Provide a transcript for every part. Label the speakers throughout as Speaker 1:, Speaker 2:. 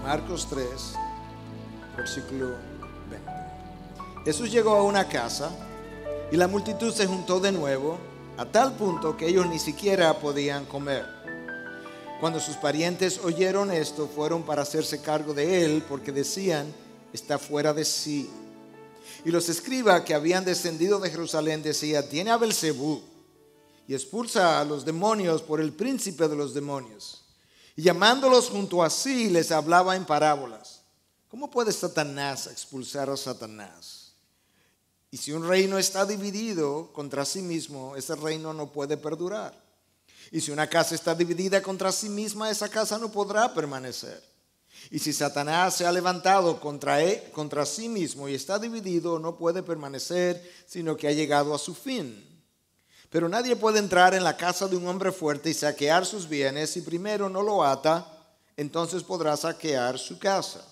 Speaker 1: Marcos 3, versículo 20. Jesús llegó a una casa y la multitud se juntó de nuevo, a tal punto que ellos ni siquiera podían comer. Cuando sus parientes oyeron esto, fueron para hacerse cargo de él, porque decían: está fuera de sí. Y los escribas que habían descendido de Jerusalén decían: tiene a Belzebú y expulsa a los demonios por el príncipe de los demonios. Y llamándolos junto a sí, les hablaba en parábolas. ¿Cómo puede Satanás expulsar a Satanás? Y si un reino está dividido contra sí mismo, ese reino no puede perdurar. Y si una casa está dividida contra sí misma, esa casa no podrá permanecer. Y si Satanás se ha levantado contra sí mismo y está dividido, no puede permanecer, sino que ha llegado a su fin. Pero nadie puede entrar en la casa de un hombre fuerte y saquear sus bienes si primero no lo ata, entonces podrá saquear su casa.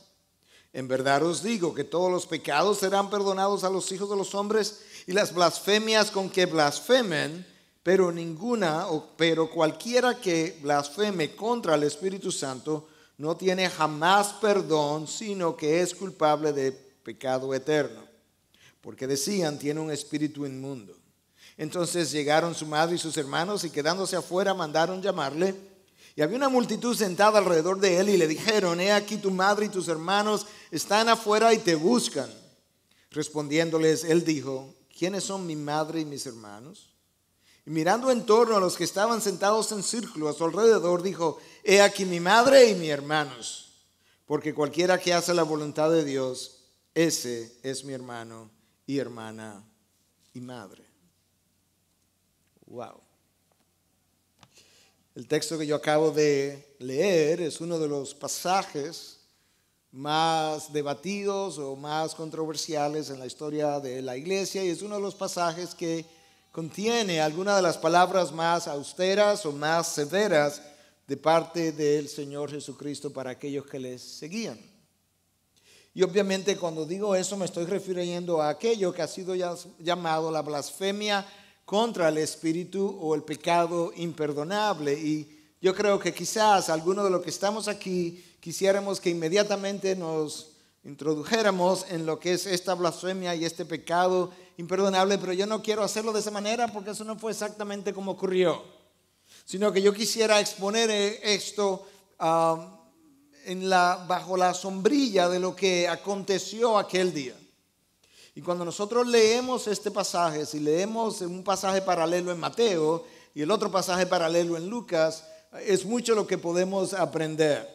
Speaker 1: En verdad os digo que todos los pecados serán perdonados a los hijos de los hombres y las blasfemias con que blasfemen, pero cualquiera que blasfeme contra el Espíritu Santo no tiene jamás perdón, sino que es culpable de pecado eterno. Porque decían: tiene un espíritu inmundo. Entonces llegaron su madre y sus hermanos y quedándose afuera mandaron llamarle. Y había una multitud sentada alrededor de él y le dijeron: he aquí tu madre y tus hermanos están afuera y te buscan. Respondiéndoles, él dijo: ¿quiénes son mi madre y mis hermanos? Y mirando en torno a los que estaban sentados en círculo a su alrededor, dijo: he aquí mi madre y mis hermanos. Porque cualquiera que hace la voluntad de Dios, ese es mi hermano y hermana y madre. Wow. El texto que yo acabo de leer es uno de los pasajes más debatidos o más controversiales en la historia de la iglesia, y es uno de los pasajes que contiene algunas de las palabras más austeras o más severas de parte del Señor Jesucristo para aquellos que les seguían. Y obviamente cuando digo eso me estoy refiriendo a aquello que ha sido llamado la blasfemia contra el Espíritu o el pecado imperdonable. Y yo creo que quizás algunos de los que estamos aquí quisiéramos que inmediatamente nos introdujéramos en lo que es esta blasfemia y este pecado imperdonable, pero yo no quiero hacerlo de esa manera porque eso no fue exactamente como ocurrió, sino que yo quisiera exponer esto bajo la sombrilla de lo que aconteció aquel día. Y cuando nosotros leemos este pasaje, si leemos un pasaje paralelo en Mateo y el otro pasaje paralelo en Lucas, es mucho lo que podemos aprender.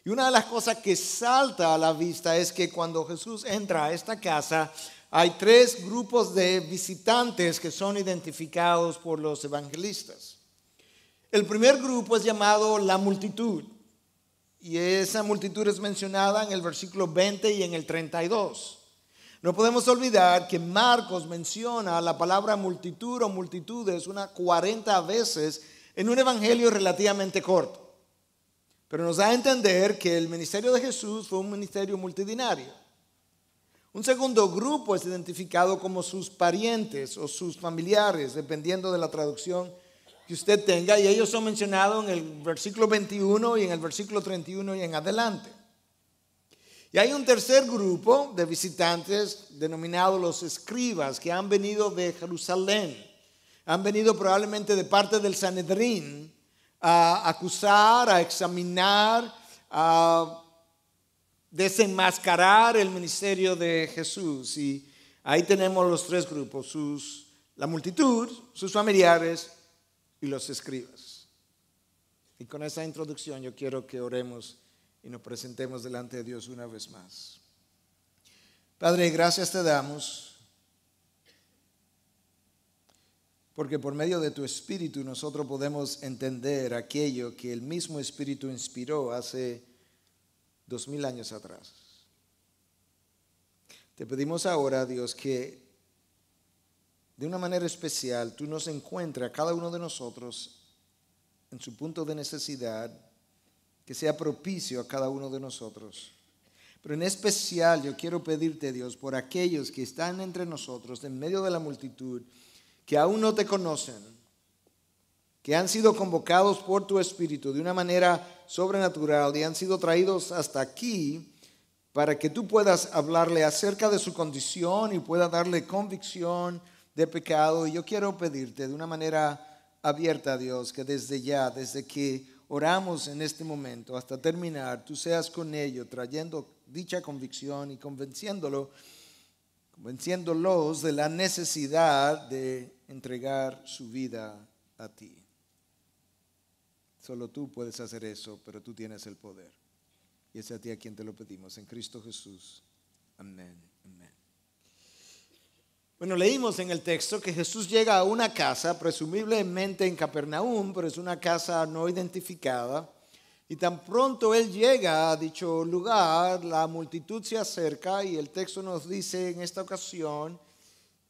Speaker 1: Y una de las cosas que salta a la vista es que cuando Jesús entra a esta casa, hay tres grupos de visitantes que son identificados por los evangelistas. El primer grupo es llamado la multitud, y esa multitud es mencionada en el versículo 20 y en el 32. No podemos olvidar que Marcos menciona la palabra multitud o multitudes unas 40 veces en un evangelio relativamente corto. Pero nos da a entender que el ministerio de Jesús fue un ministerio multitudinario. Un segundo grupo es identificado como sus parientes o sus familiares, dependiendo de la traducción que usted tenga. Y ellos son mencionados en el versículo 21 y en el versículo 31 y en adelante. Y hay un tercer grupo de visitantes denominados los escribas, que han venido de Jerusalén. Han venido probablemente de parte del Sanedrín a acusar, a examinar, a desenmascarar el ministerio de Jesús. Y ahí tenemos los tres grupos, la multitud, sus familiares y los escribas. Y con esa introducción yo quiero que oremos y nos presentemos delante de Dios una vez más. Padre, gracias te damos porque por medio de tu Espíritu nosotros podemos entender aquello que el mismo Espíritu inspiró hace 2000 años atrás. Te pedimos ahora, Dios, que de una manera especial tú nos encuentres a cada uno de nosotros en su punto de necesidad, que sea propicio a cada uno de nosotros. Pero en especial yo quiero pedirte, Dios, por aquellos que están entre nosotros, en medio de la multitud, que aún no te conocen, que han sido convocados por tu Espíritu de una manera sobrenatural y han sido traídos hasta aquí para que tú puedas hablarle acerca de su condición y puedas darle convicción de pecado. Y yo quiero pedirte de una manera abierta, Dios, que desde ya, desde que oramos en este momento hasta terminar, tú seas con ellos trayendo dicha convicción y convenciéndolos de la necesidad de entregar su vida a ti. Solo tú puedes hacer eso, pero tú tienes el poder. Y es a ti a quien te lo pedimos, en Cristo Jesús. Amén, amén. Bueno, leímos en el texto que Jesús llega a una casa, presumiblemente en Capernaum, pero es una casa no identificada. Y tan pronto él llega a dicho lugar, la multitud se acerca y el texto nos dice en esta ocasión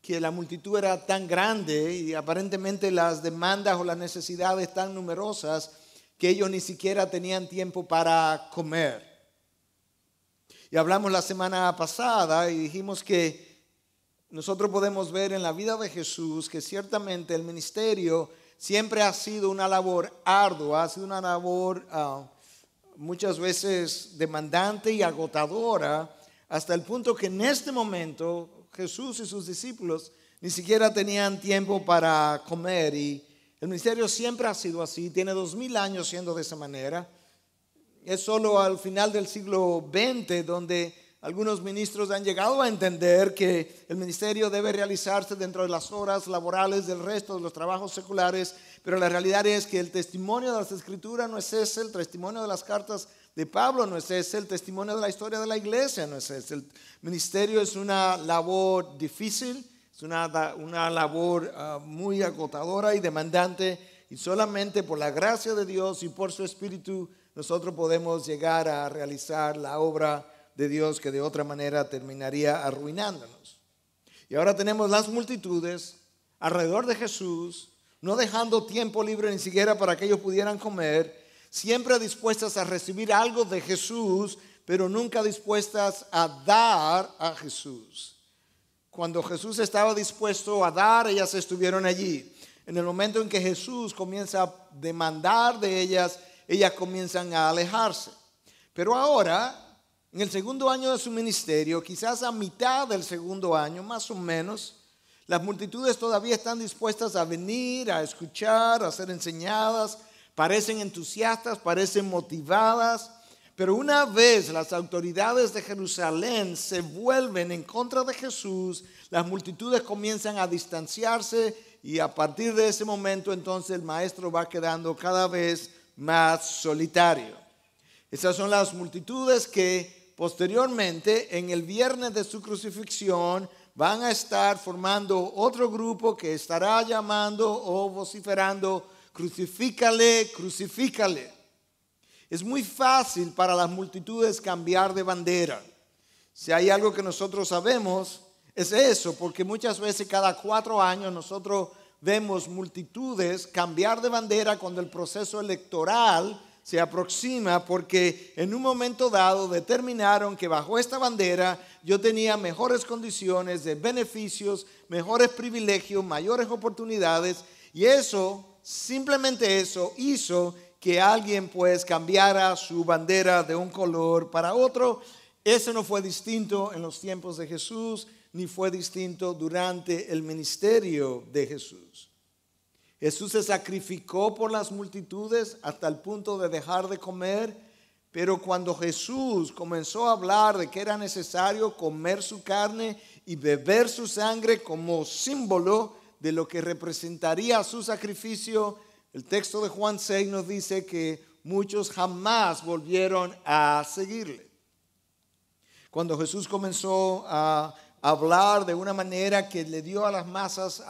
Speaker 1: que la multitud era tan grande y aparentemente las demandas o las necesidades tan numerosas que ellos ni siquiera tenían tiempo para comer. Y hablamos la semana pasada y dijimos que nosotros podemos ver en la vida de Jesús que ciertamente el ministerio siempre ha sido una labor ardua, ha sido una labor muchas veces demandante y agotadora, hasta el punto que en este momento Jesús y sus discípulos ni siquiera tenían tiempo para comer. Y el ministerio siempre ha sido así, tiene 2000 años siendo de esa manera. Es solo al final del siglo XX donde algunos ministros han llegado a entender que el ministerio debe realizarse dentro de las horas laborales del resto de los trabajos seculares, pero la realidad es que el testimonio de las Escrituras no es ese, el testimonio de las cartas de Pablo no es ese, el testimonio de la historia de la iglesia no es ese. El ministerio es una labor difícil, es una labor muy agotadora y demandante, y solamente por la gracia de Dios y por su Espíritu nosotros podemos llegar a realizar la obra de Dios que de otra manera terminaría arruinándonos. Y ahora tenemos las multitudes alrededor de Jesús, no dejando tiempo libre ni siquiera para que ellos pudieran comer, siempre dispuestas a recibir algo de Jesús, pero nunca dispuestas a dar a Jesús. Cuando Jesús estaba dispuesto a dar, ellas estuvieron allí. En el momento en que Jesús comienza a demandar de ellas, ellas comienzan a alejarse. Pero ahora, en el segundo año de su ministerio, quizás a mitad del segundo año, más o menos, las multitudes todavía están dispuestas a venir, a escuchar, a ser enseñadas, parecen entusiastas, parecen motivadas, pero una vez las autoridades de Jerusalén se vuelven en contra de Jesús, las multitudes comienzan a distanciarse y a partir de ese momento entonces el maestro va quedando cada vez más solitario. Esas son las multitudes que posteriormente en el viernes de su crucifixión van a estar formando otro grupo que estará llamando o vociferando: crucifícale, crucifícale. Es muy fácil para las multitudes cambiar de bandera. Si hay algo que nosotros sabemos es eso, porque muchas veces cada 4 años nosotros vemos multitudes cambiar de bandera cuando el proceso electoral se aproxima, porque en un momento dado determinaron que bajo esta bandera yo tenía mejores condiciones de beneficios, mejores privilegios, mayores oportunidades, y eso, simplemente eso, hizo que alguien pues cambiara su bandera de un color para otro. Eso no fue distinto en los tiempos de Jesús, ni fue distinto durante el ministerio de Jesús. Jesús se sacrificó por las multitudes hasta el punto de dejar de comer, pero cuando Jesús comenzó a hablar de que era necesario comer su carne y beber su sangre como símbolo de lo que representaría su sacrificio, el texto de Juan 6 nos dice que muchos jamás volvieron a seguirle. Cuando Jesús comenzó a hablar de una manera que le dio a las masas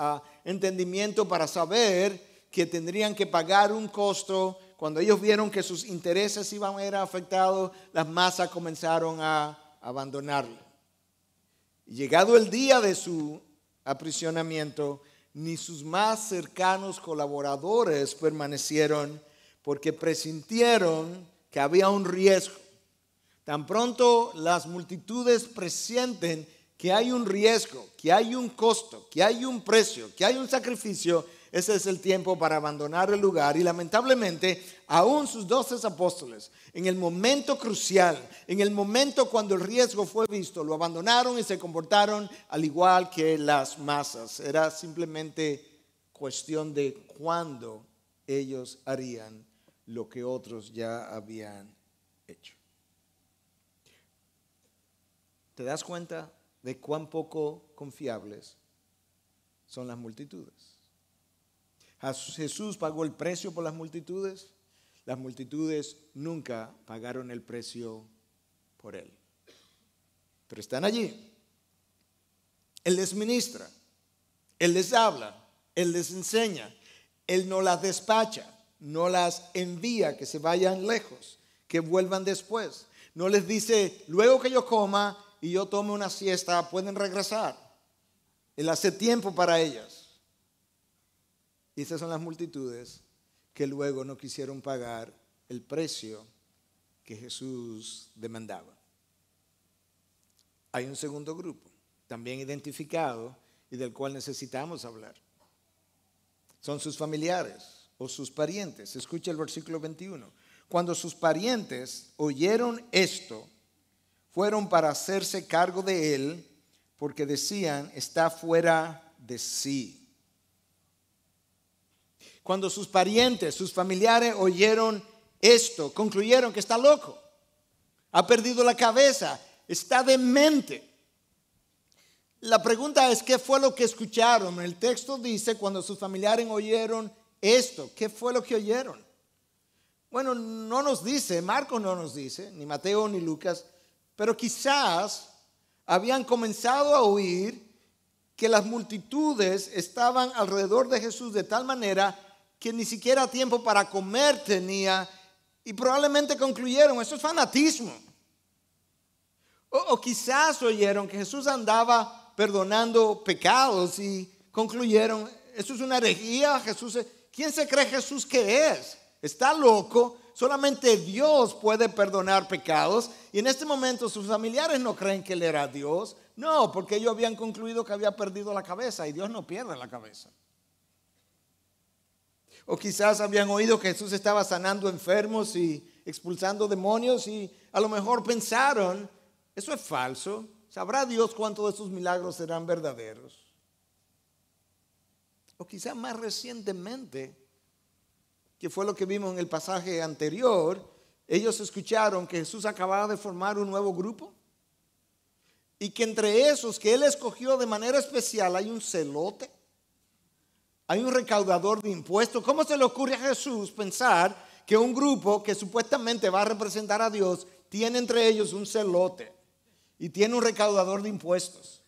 Speaker 1: entendimiento para saber que tendrían que pagar un costo, cuando ellos vieron que sus intereses iban a ser afectados, las masas comenzaron a abandonarlo. Y llegado el día de su aprisionamiento, ni sus más cercanos colaboradores permanecieron, porque presintieron que había un riesgo. Tan pronto las multitudes presienten que hay un riesgo, que hay un costo, que hay un precio, que hay un sacrificio, ese es el tiempo para abandonar el lugar. Y lamentablemente, aún sus 12 apóstoles, en el momento crucial, en el momento cuando el riesgo fue visto, lo abandonaron y se comportaron al igual que las masas. Era simplemente cuestión de cuándo ellos harían lo que otros ya habían hecho. ¿Te das cuenta de cuán poco confiables son las multitudes? Jesús pagó el precio por las multitudes nunca pagaron el precio por él. Pero están allí. Él les ministra, él les habla, él les enseña, él no las despacha, no las envía que se vayan lejos, que vuelvan después. No les dice, luego que yo coma y yo tome una siesta, pueden regresar. Él hace tiempo para ellas. Y esas son las multitudes que luego no quisieron pagar el precio que Jesús demandaba. Hay un segundo grupo, también identificado y del cual necesitamos hablar. Son sus familiares o sus parientes. Escucha el versículo 21. Cuando sus parientes oyeron esto, fueron para hacerse cargo de él, porque decían, está fuera de sí. Cuando sus parientes, sus familiares oyeron esto, concluyeron que está loco, ha perdido la cabeza, está demente. La pregunta es, ¿qué fue lo que escucharon? El texto dice, cuando sus familiares oyeron esto, ¿qué fue lo que oyeron? Bueno, no nos dice, Marcos no nos dice, ni Mateo ni Lucas, pero quizás habían comenzado a oír que las multitudes estaban alrededor de Jesús de tal manera que ni siquiera tiempo para comer tenía, y probablemente concluyeron, eso es fanatismo. O quizás oyeron que Jesús andaba perdonando pecados y concluyeron, eso es una herejía, ¿quién se cree Jesús que es? Está loco, solamente Dios puede perdonar pecados. Y en este momento sus familiares no creen que él era Dios. No, porque ellos habían concluido que había perdido la cabeza y Dios no pierde la cabeza. O quizás habían oído que Jesús estaba sanando enfermos y expulsando demonios y a lo mejor pensaron, eso es falso. ¿Sabrá Dios cuántos de esos milagros serán verdaderos? O quizás más recientemente, que fue lo que vimos en el pasaje anterior, ellos escucharon que Jesús acababa de formar un nuevo grupo y que entre esos que él escogió de manera especial hay un celote, hay un recaudador de impuestos. ¿Cómo se le ocurre a Jesús pensar que un grupo que supuestamente va a representar a Dios tiene entre ellos un celote y tiene un recaudador de impuestos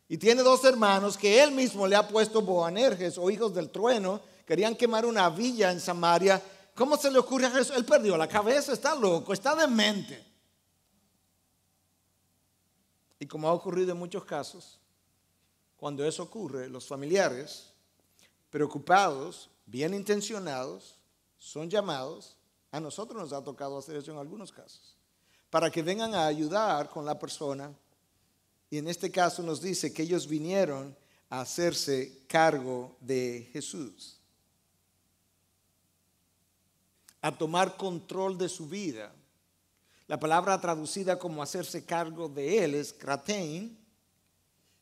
Speaker 1: y tiene dos hermanos que él mismo le ha puesto Boanerges o hijos del trueno? Querían quemar una villa en Samaria. ¿Cómo se le ocurre a Jesús? Él perdió la cabeza, está loco, está demente. Y como ha ocurrido en muchos casos, cuando eso ocurre, los familiares, preocupados, bien intencionados, son llamados. A nosotros nos ha tocado hacer eso en algunos casos, para que vengan a ayudar con la persona. Y en este caso nos dice que ellos vinieron a hacerse cargo de Jesús, a tomar control de su vida. La palabra traducida como hacerse cargo de él es kratein.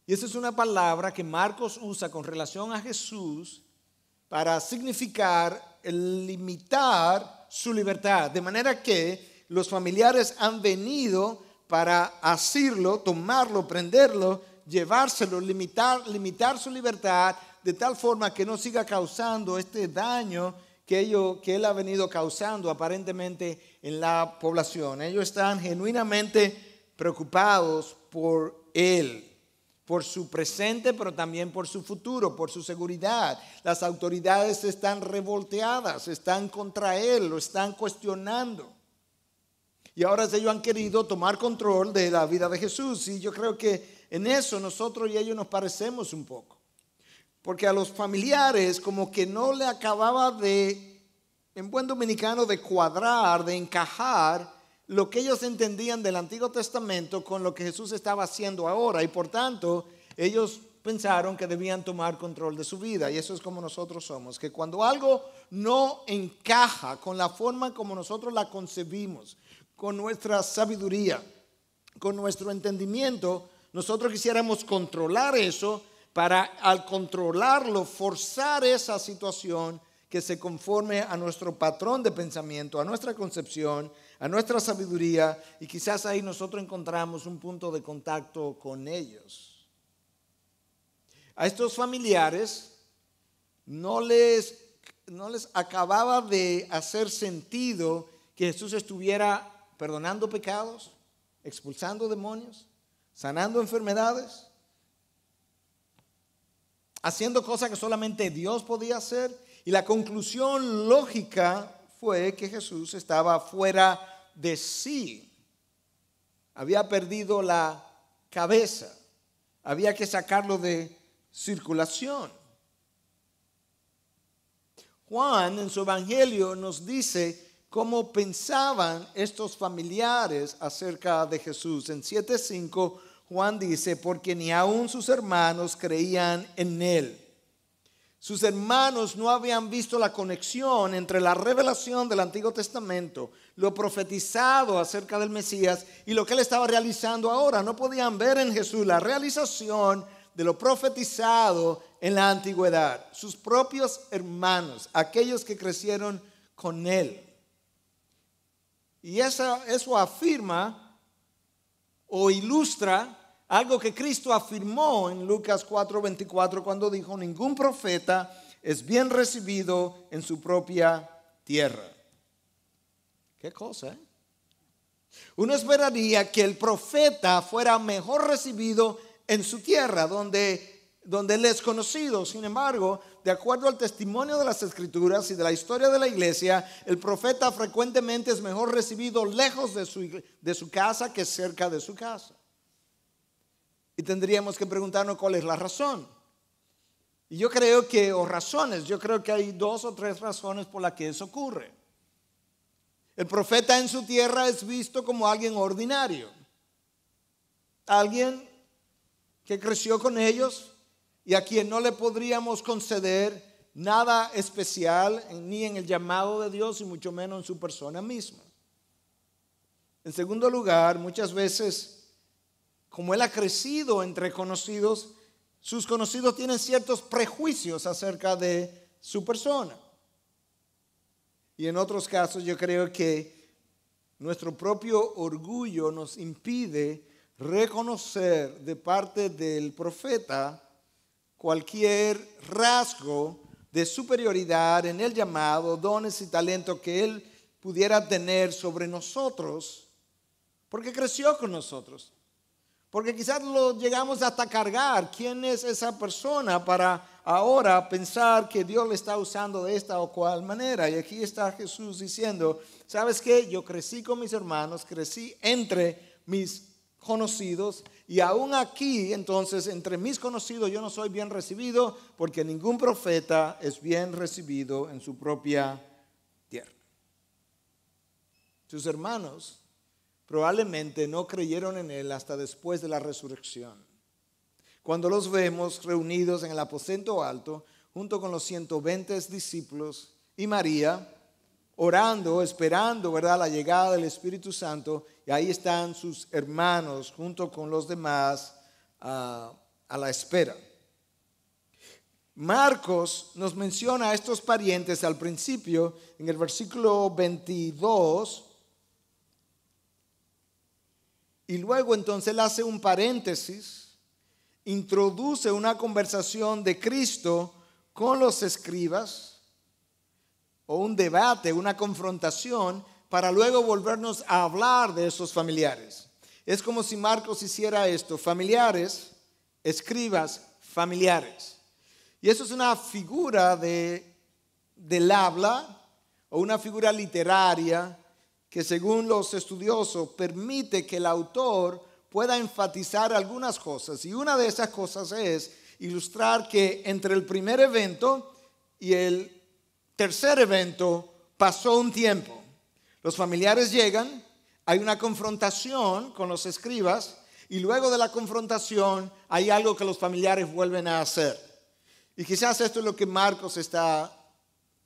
Speaker 1: Y esa es una palabra que Marcos usa con relación a Jesús para significar el limitar su libertad. De manera que los familiares han venido para asirlo, tomarlo, prenderlo, llevárselo, limitar su libertad de tal forma que no siga causando este daño que él ha venido causando aparentemente en la población. Ellos están genuinamente preocupados por él, por su presente, pero también por su futuro, por su seguridad. Las autoridades están revolteadas, están contra él, lo están cuestionando. Y ahora ellos han querido tomar control de la vida de Jesús. Y yo creo que en eso nosotros y ellos nos parecemos un poco. Porque a los familiares como que no le acababa de, en buen dominicano, de cuadrar, de encajar lo que ellos entendían del Antiguo Testamento con lo que Jesús estaba haciendo ahora. Y por tanto, ellos pensaron que debían tomar control de su vida. Y eso es como nosotros somos, que cuando algo no encaja con la forma como nosotros la concebimos, con nuestra sabiduría, con nuestro entendimiento, nosotros quisiéramos controlar eso para, al controlarlo, forzar esa situación que se conforme a nuestro patrón de pensamiento, a nuestra concepción, a nuestra sabiduría, y quizás ahí nosotros encontramos un punto de contacto con ellos. A estos familiares no les acababa de hacer sentido que Jesús estuviera perdonando pecados, expulsando demonios, sanando enfermedades, haciendo cosas que solamente Dios podía hacer. Y la conclusión lógica fue que Jesús estaba fuera de sí. Había perdido la cabeza. Había que sacarlo de circulación. Juan en su evangelio nos dice cómo pensaban estos familiares acerca de Jesús. En 7:5 Juan dice, porque ni aun sus hermanos creían en él. Sus hermanos no habían visto la conexión entre la revelación del Antiguo Testamento, lo profetizado acerca del Mesías y lo que él estaba realizando ahora. No podían ver en Jesús la realización de lo profetizado en la antigüedad. Sus propios hermanos, aquellos que crecieron con él. Y eso afirma o ilustra algo que Cristo afirmó en Lucas 4:24 cuando dijo, ningún profeta es bien recibido en su propia tierra. ¿Qué cosa? Uno esperaría que el profeta fuera mejor recibido en su tierra, donde él es conocido. Sin embargo, de acuerdo al testimonio de las Escrituras y de la historia de la iglesia, el profeta frecuentemente es mejor recibido lejos de su casa que cerca de su casa. Y tendríamos que preguntarnos cuál es la razón. Y yo creo que hay 2 o 3 razones por las que eso ocurre. El profeta en su tierra es visto como alguien ordinario. Alguien que creció con ellos y a quien no le podríamos conceder nada especial ni en el llamado de Dios y mucho menos en su persona misma. En segundo lugar, muchas veces, como él ha crecido entre conocidos, sus conocidos tienen ciertos prejuicios acerca de su persona. Y en otros casos yo creo que nuestro propio orgullo nos impide reconocer de parte del profeta cualquier rasgo de superioridad en el llamado, dones y talento que él pudiera tener sobre nosotros, porque creció con nosotros. Porque quizás lo llegamos hasta cargar. ¿Quién es esa persona para ahora pensar que Dios le está usando de esta o cual manera? Y aquí está Jesús diciendo, ¿sabes qué? Yo crecí con mis hermanos, crecí entre mis conocidos y aún aquí, entonces, entre mis conocidos yo no soy bien recibido porque ningún profeta es bien recibido en su propia tierra. Sus hermanos probablemente no creyeron en él hasta después de la resurrección. Cuando los vemos reunidos en el aposento alto, junto con los 120 discípulos y María, orando, esperando, ¿verdad?, la llegada del Espíritu Santo, y ahí están sus hermanos junto con los demás a la espera. Marcos nos menciona a estos parientes al principio, en el versículo 22, y luego entonces él hace un paréntesis, introduce una conversación de Cristo con los escribas, o un debate, una confrontación, para luego volvernos a hablar de esos familiares. Es como si Marcos hiciera esto: familiares, escribas, familiares. Y eso es una figura del habla, o una figura literaria, que según los estudiosos permite que el autor pueda enfatizar algunas cosas. Y una de esas cosas es ilustrar que entre el primer evento y el tercer evento pasó un tiempo. Los familiares llegan, hay una confrontación con los escribas, y luego de la confrontación hay algo que los familiares vuelven a hacer. Y quizás esto es lo que Marcos está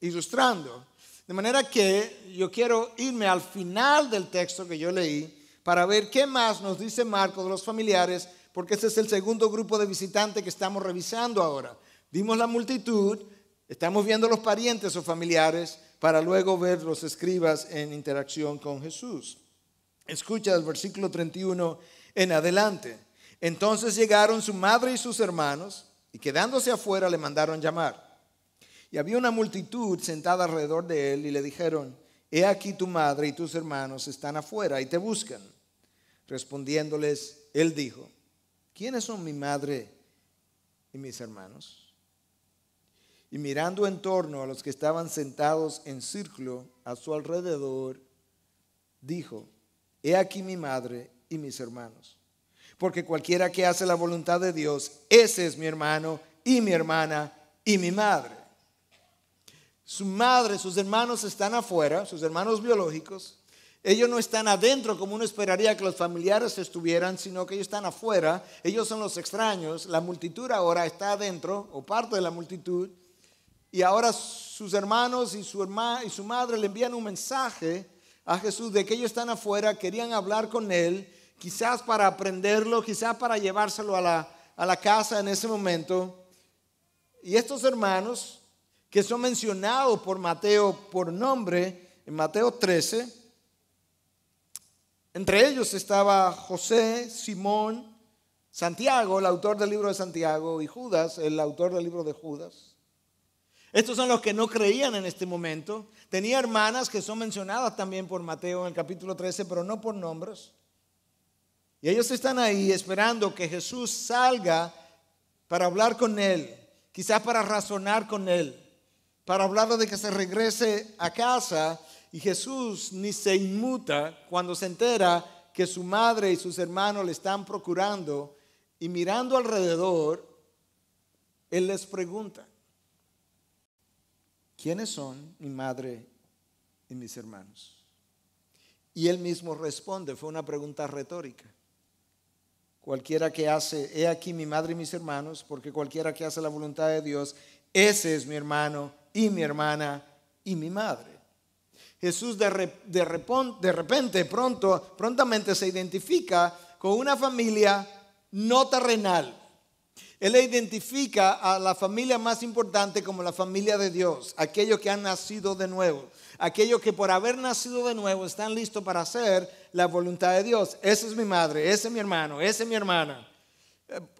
Speaker 1: ilustrando. De manera que yo quiero irme al final del texto que yo leí para ver qué más nos dice Marcos de los familiares, porque ese es el segundo grupo de visitantes que estamos revisando ahora. Vimos la multitud, estamos viendo los parientes o familiares para luego ver los escribas en interacción con Jesús. Escucha el versículo 31 en adelante. Entonces llegaron su madre y sus hermanos y quedándose afuera le mandaron llamar. Y había una multitud sentada alrededor de él y le dijeron, he aquí tu madre y tus hermanos están afuera y te buscan. Respondiéndoles, él dijo, ¿quiénes son mi madre y mis hermanos? Y mirando en torno a los que estaban sentados en círculo a su alrededor, dijo, he aquí mi madre y mis hermanos. Porque cualquiera que hace la voluntad de Dios, ese es mi hermano y mi hermana y mi madre. Su madre, sus hermanos están afuera, sus hermanos biológicos. Ellos no están adentro como uno esperaría que los familiares estuvieran, sino que ellos están afuera. Ellos son los extraños. La multitud ahora está adentro, o parte de la multitud. Y ahora sus hermanos y su madre le envían un mensaje a Jesús de que ellos están afuera, querían hablar con él, quizás para aprenderlo, quizás para llevárselo a la casa en ese momento. Y estos hermanos, que son mencionados por Mateo por nombre, en Mateo 13, entre ellos estaba José, Simón, Santiago, el autor del libro de Santiago, y Judas, el autor del libro de Judas. Estos son los que no creían en este momento. Tenía hermanas que son mencionadas también por Mateo en el capítulo 13, pero no por nombres. Y ellos están ahí esperando que Jesús salga para hablar con él, quizás para razonar con él, para hablarle de que se regrese a casa. Y Jesús ni se inmuta cuando se entera que su madre y sus hermanos le están procurando, y mirando alrededor, él les pregunta, ¿quiénes son mi madre y mis hermanos? Y él mismo responde, fue una pregunta retórica. Cualquiera que hace, he aquí mi madre y mis hermanos, porque cualquiera que hace la voluntad de Dios, ese es mi hermano y mi hermana y mi madre. Jesús de repente, prontamente se identifica con una familia no terrenal. Él identifica a la familia más importante como la familia de Dios, aquellos que han nacido de nuevo, aquellos que por haber nacido de nuevo están listos para hacer la voluntad de Dios. Esa es mi madre, ese es mi hermano, esa es mi hermana.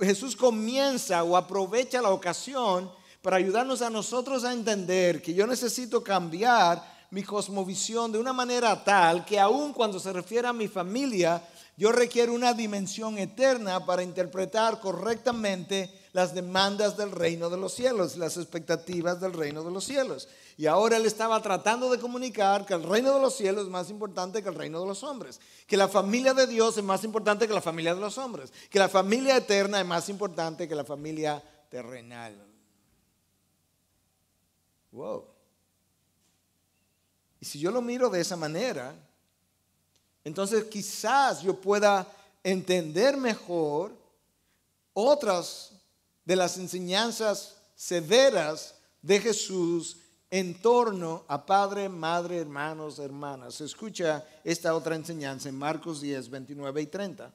Speaker 1: Jesús comienza o aprovecha la ocasión para ayudarnos a nosotros a entender que yo necesito cambiar mi cosmovisión de una manera tal que aun cuando se refiere a mi familia, yo requiero una dimensión eterna para interpretar correctamente las demandas del reino de los cielos, las expectativas del reino de los cielos. Y ahora él estaba tratando de comunicar que el reino de los cielos es más importante que el reino de los hombres, que la familia de Dios es más importante que la familia de los hombres, que la familia eterna es más importante que la familia terrenal. Wow. Y si yo lo miro de esa manera, entonces quizás yo pueda entender mejor otras de las enseñanzas severas de Jesús en torno a padre, madre, hermanos, hermanas. Escucha esta otra enseñanza en Marcos 10, 29 y 30.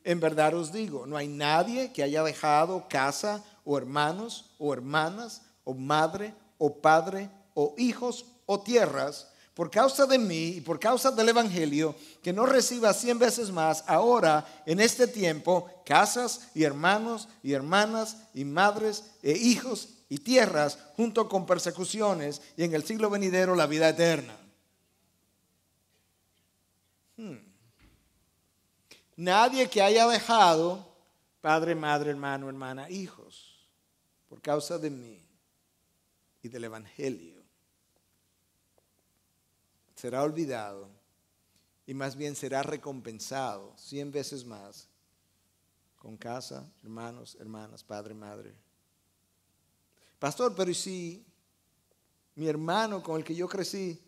Speaker 1: En verdad os digo, no hay nadie que haya dejado casa o hermanos o hermanas o madre o padre o hijos o tierras por causa de mí y por causa del evangelio, que no reciba 100 veces más ahora en este tiempo casas y hermanos y hermanas y madres e hijos y tierras junto con persecuciones y en el siglo venidero la vida eterna. Nadie que haya dejado padre, madre, hermano, hermana, hijos por causa de mí y del evangelio será olvidado y más bien será recompensado 100 veces más con casa, hermanos, hermanas, padre, madre. Pastor, pero ¿y si mi hermano con el que yo crecí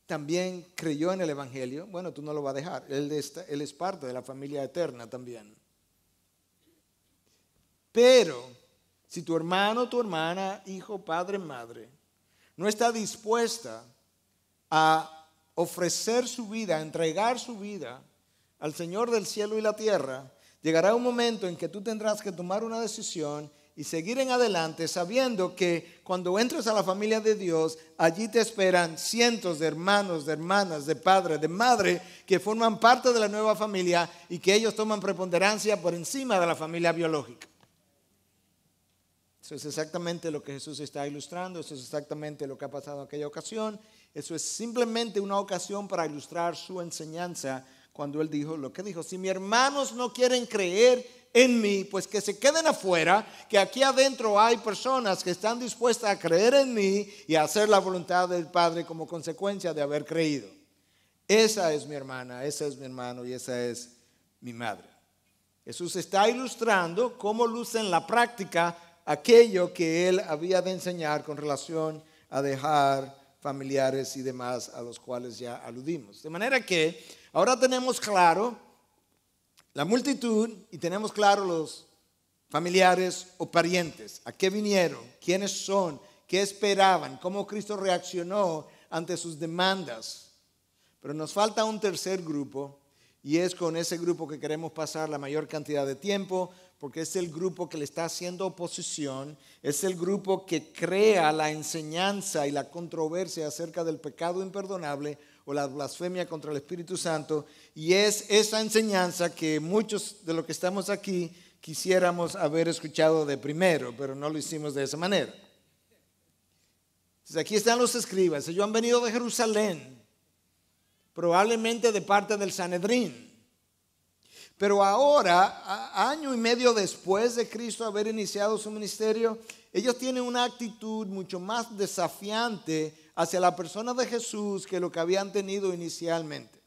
Speaker 1: también creyó en el evangelio? Bueno, tú no lo vas a dejar. Él es parte de la familia eterna también. Pero si tu hermano, tu hermana, hijo, padre, madre, no está dispuesta a ofrecer su vida, a entregar su vida al Señor del cielo y la tierra, llegará un momento en que tú tendrás que tomar una decisión y seguir en adelante sabiendo que cuando entres a la familia de Dios, allí te esperan cientos de hermanos, de hermanas, de padres, de madre que forman parte de la nueva familia y que ellos toman preponderancia por encima de la familia biológica. Eso es exactamente lo que Jesús está ilustrando, eso es exactamente lo que ha pasado en aquella ocasión. Eso es simplemente una ocasión para ilustrar su enseñanza cuando Él dijo lo que dijo. Si mis hermanos no quieren creer en mí, pues que se queden afuera, que aquí adentro hay personas que están dispuestas a creer en mí y a hacer la voluntad del Padre como consecuencia de haber creído. Esa es mi hermana, ese es mi hermano y esa es mi madre. Jesús está ilustrando cómo luce en la práctica aquello que Él había de enseñar con relación a dejar familiares y demás a los cuales ya aludimos. De manera que ahora tenemos claro la multitud y tenemos claro los familiares o parientes, a qué vinieron, quiénes son, qué esperaban, cómo Cristo reaccionó ante sus demandas. Pero nos falta un tercer grupo y es con ese grupo que queremos pasar la mayor cantidad de tiempo, porque es el grupo que le está haciendo oposición, es el grupo que crea la enseñanza y la controversia acerca del pecado imperdonable o la blasfemia contra el Espíritu Santo, y es esa enseñanza que muchos de los que estamos aquí quisiéramos haber escuchado de primero, pero no lo hicimos de esa manera. Entonces aquí están los escribas, ellos han venido de Jerusalén, probablemente de parte del Sanedrín. Pero ahora, año y medio después de Cristo haber iniciado su ministerio, ellos tienen una actitud mucho más desafiante hacia la persona de Jesús que lo que habían tenido inicialmente.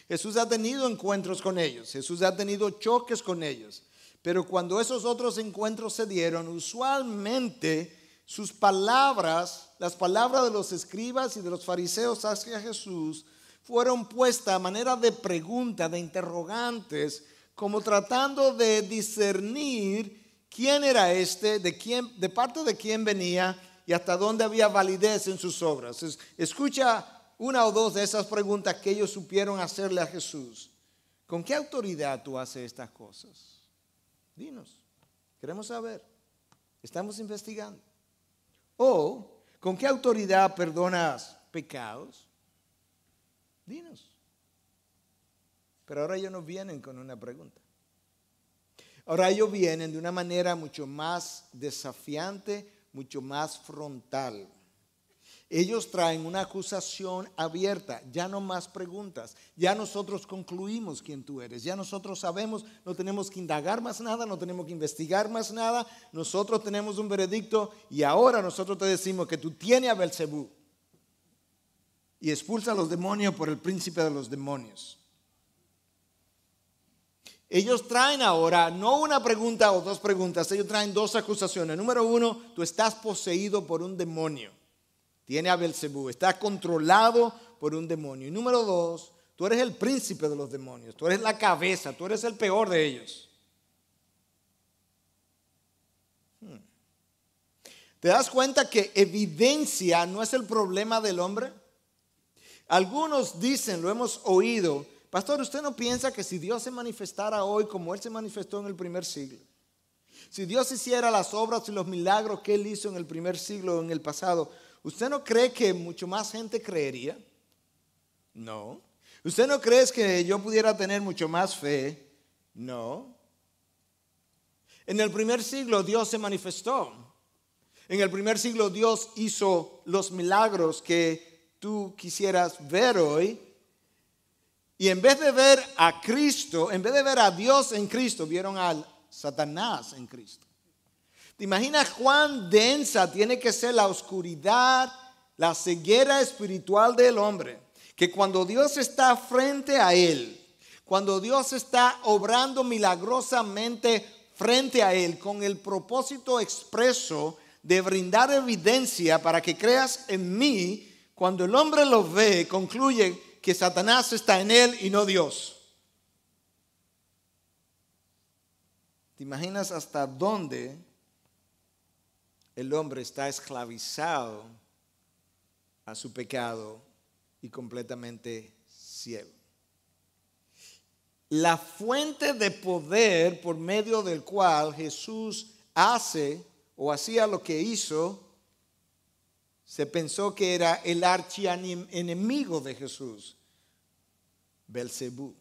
Speaker 1: Jesús ha tenido encuentros con ellos, Jesús ha tenido choques con ellos, pero cuando esos otros encuentros se dieron, usualmente sus palabras, las palabras de los escribas y de los fariseos hacia Jesús, fueron puestas a manera de pregunta, de interrogantes, como tratando de discernir quién era de parte de quién venía y hasta dónde había validez en sus obras. Escucha una o dos de esas preguntas que ellos supieron hacerle a Jesús. ¿Con qué autoridad tú haces estas cosas? Dinos, queremos saber, estamos investigando. O, ¿con qué autoridad perdonas pecados? Dinos. Pero ahora ellos no vienen con una pregunta. Ahora ellos vienen de una manera mucho más desafiante, mucho más frontal. Ellos traen una acusación abierta, ya no más preguntas. Ya nosotros concluimos quién tú eres, ya nosotros sabemos, no tenemos que indagar más nada, no tenemos que investigar más nada. Nosotros tenemos un veredicto y ahora nosotros te decimos que tú tienes a Belcebú. Y expulsa a los demonios por el príncipe de los demonios. Ellos traen ahora no una pregunta o dos preguntas, ellos traen dos acusaciones. Número uno, tú estás poseído por un demonio. Tiene a Belcebú, está controlado por un demonio. Y número dos, tú eres el príncipe de los demonios, tú eres la cabeza, tú eres el peor de ellos. ¿Te das cuenta que evidencia no es el problema del hombre? Algunos dicen, lo hemos oído, pastor, ¿usted no piensa que si Dios se manifestara hoy como Él se manifestó en el primer siglo? Si Dios hiciera las obras y los milagros que Él hizo en el primer siglo o en el pasado, ¿usted no cree que mucho más gente creería? No. ¿Usted no cree que yo pudiera tener mucho más fe? No. En el primer siglo Dios se manifestó. En el primer siglo Dios hizo los milagros que tú quisieras ver hoy, y en vez de ver a Cristo, en vez de ver a Dios en Cristo, vieron a Satanás en Cristo. ¿Te imaginas cuán densa tiene que ser la oscuridad, la ceguera espiritual del hombre? Que cuando Dios está frente a él, cuando Dios está obrando milagrosamente frente a él, con el propósito expreso de brindar evidencia para que creas en mí, cuando el hombre lo ve, concluye que Satanás está en él y no Dios. ¿Te imaginas hasta dónde el hombre está esclavizado a su pecado y completamente ciego? La fuente de poder por medio del cual Jesús hace o hacía lo que hizo, se pensó que era el archienemigo de Jesús, Belcebú.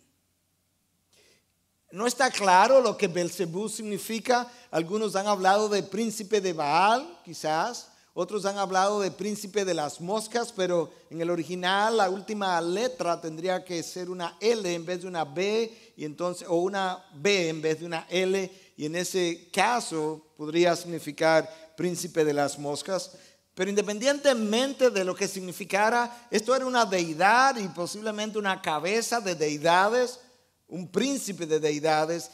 Speaker 1: No está claro lo que Belcebú significa. Algunos han hablado de príncipe de Baal, quizás. Otros han hablado de príncipe de las moscas, pero en el original la última letra tendría que ser una L en vez de una B, y entonces, o una B en vez de una L, y en ese caso podría significar príncipe de las moscas. Pero independientemente de lo que significara, esto era una deidad y posiblemente una cabeza de deidades, un príncipe de deidades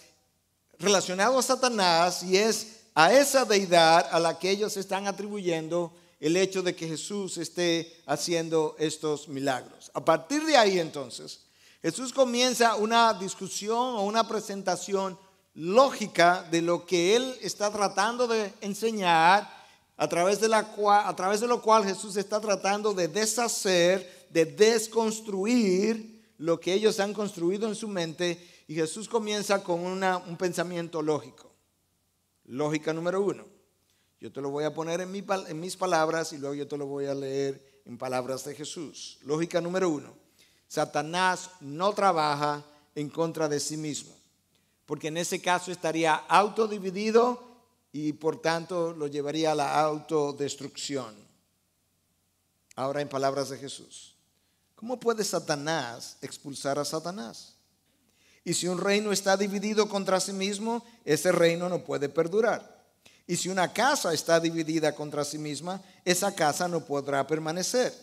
Speaker 1: relacionado a Satanás, y es a esa deidad a la que ellos están atribuyendo el hecho de que Jesús esté haciendo estos milagros. A partir de ahí, entonces, Jesús comienza una discusión o una presentación lógica de lo que él está tratando de enseñar, a través de lo cual Jesús está tratando de deshacer, de desconstruir lo que ellos han construido en su mente. Y Jesús comienza con un pensamiento lógico. Lógica número 1. Yo te lo voy a poner en mis palabras y luego yo te lo voy a leer en palabras de Jesús. Lógica número 1. Satanás no trabaja en contra de sí mismo, porque en ese caso estaría autodividido y por tanto lo llevaría a la autodestrucción. Ahora en palabras de Jesús. ¿Cómo puede Satanás expulsar a Satanás? Y si un reino está dividido contra sí mismo, ese reino no puede perdurar. Y si una casa está dividida contra sí misma, esa casa no podrá permanecer.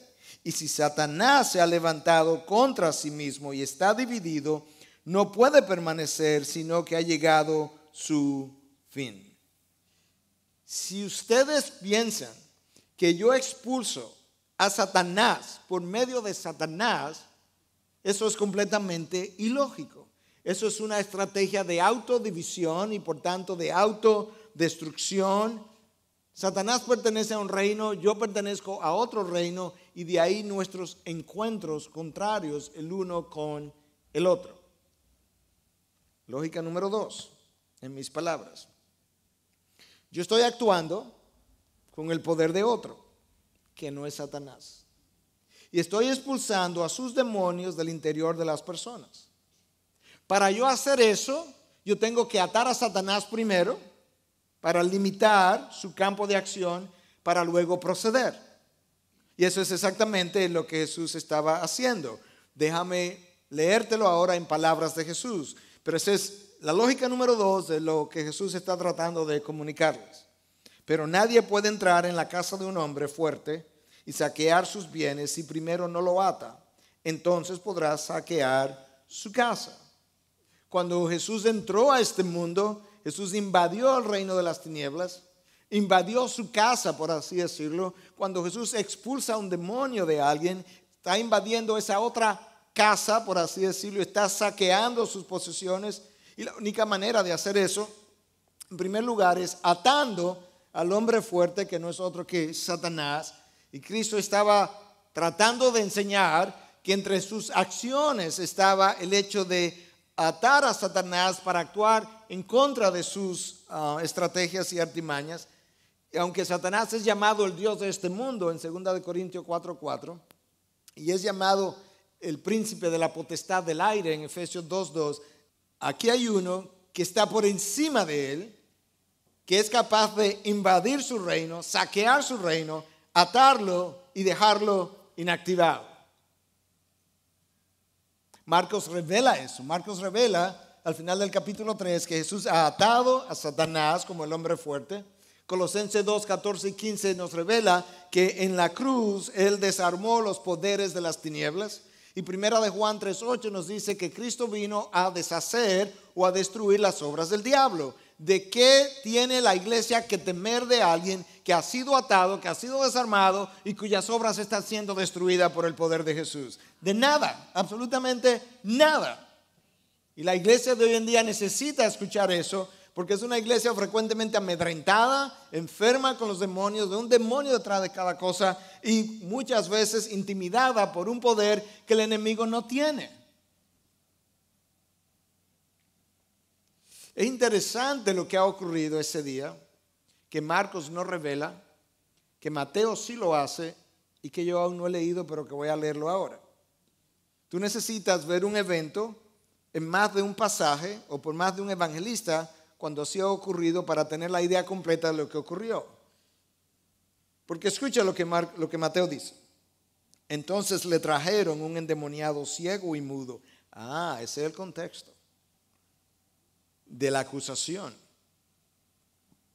Speaker 1: Y si Satanás se ha levantado contra sí mismo y está dividido, no puede permanecer, sino que ha llegado su fin. Si ustedes piensan que yo expulso a Satanás por medio de Satanás, eso es completamente ilógico. Eso es una estrategia de autodivisión y por tanto de autodestrucción. Satanás pertenece a un reino, yo pertenezco a otro reino, y de ahí nuestros encuentros contrarios el uno con el otro. Lógica número 2, en mis palabras. Yo estoy actuando con el poder de otro, que no es Satanás. Y estoy expulsando a sus demonios del interior de las personas. Para yo hacer eso, yo tengo que atar a Satanás primero, para limitar su campo de acción, para luego proceder. Y eso es exactamente lo que Jesús estaba haciendo. Déjame leértelo ahora en palabras de Jesús. Pero esa es la lógica número 2 de lo que Jesús está tratando de comunicarles. Pero nadie puede entrar en la casa de un hombre fuerte y saquear sus bienes si primero no lo ata. Entonces podrá saquear su casa. Cuando Jesús entró a este mundo, Jesús invadió el reino de las tinieblas, invadió su casa, por así decirlo. Cuando Jesús expulsa a un demonio de alguien, está invadiendo esa otra casa, por así decirlo, está saqueando sus posesiones. Y la única manera de hacer eso, en primer lugar, es atando al hombre fuerte, que no es otro que Satanás. Y Cristo estaba tratando de enseñar que entre sus acciones estaba el hecho de atar a Satanás para actuar en contra de sus estrategias y artimañas. Y aunque Satanás es llamado el Dios de este mundo en 2 Corintios 4:4, y es llamado el príncipe de la potestad del aire en Efesios 2:2, aquí hay uno que está por encima de él, que es capaz de invadir su reino, saquear su reino, atarlo y dejarlo inactivado. Marcos revela eso. Marcos revela al final del capítulo 3 que Jesús ha atado a Satanás como el hombre fuerte. Colosenses 2:14 y 15 nos revela que en la cruz Él desarmó los poderes de las tinieblas. Y primera de Juan 3:8 nos dice que Cristo vino a deshacer o a destruir las obras del diablo. ¿De qué tiene la iglesia que temer de alguien que ha sido atado, que ha sido desarmado y cuyas obras están siendo destruidas por el poder de Jesús? De nada, absolutamente nada. Y la iglesia de hoy en día necesita escuchar eso, porque es una iglesia frecuentemente amedrentada, enferma con los demonios, de un demonio detrás de cada cosa y muchas veces intimidada por un poder que el enemigo no tiene. Es interesante lo que ha ocurrido ese día, que Marcos no revela, que Mateo sí lo hace y que yo aún no he leído, pero que voy a leerlo ahora. Tú necesitas ver un evento en más de un pasaje o por más de un evangelista cuando así ha ocurrido para tener la idea completa de lo que ocurrió. Porque escucha lo que Mateo dice. Entonces le trajeron un endemoniado ciego y mudo. Ese es el contexto de la acusación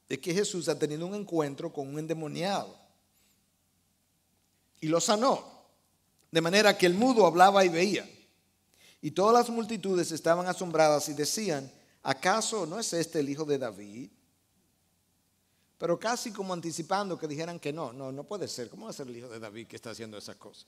Speaker 1: de que Jesús ha tenido un encuentro con un endemoniado y lo sanó, de manera que el mudo hablaba y veía. Y todas las multitudes estaban asombradas y decían, ¿acaso no es este el hijo de David? Pero casi como anticipando que dijeran que no puede ser. ¿Cómo va a ser el hijo de David que está haciendo esas cosas?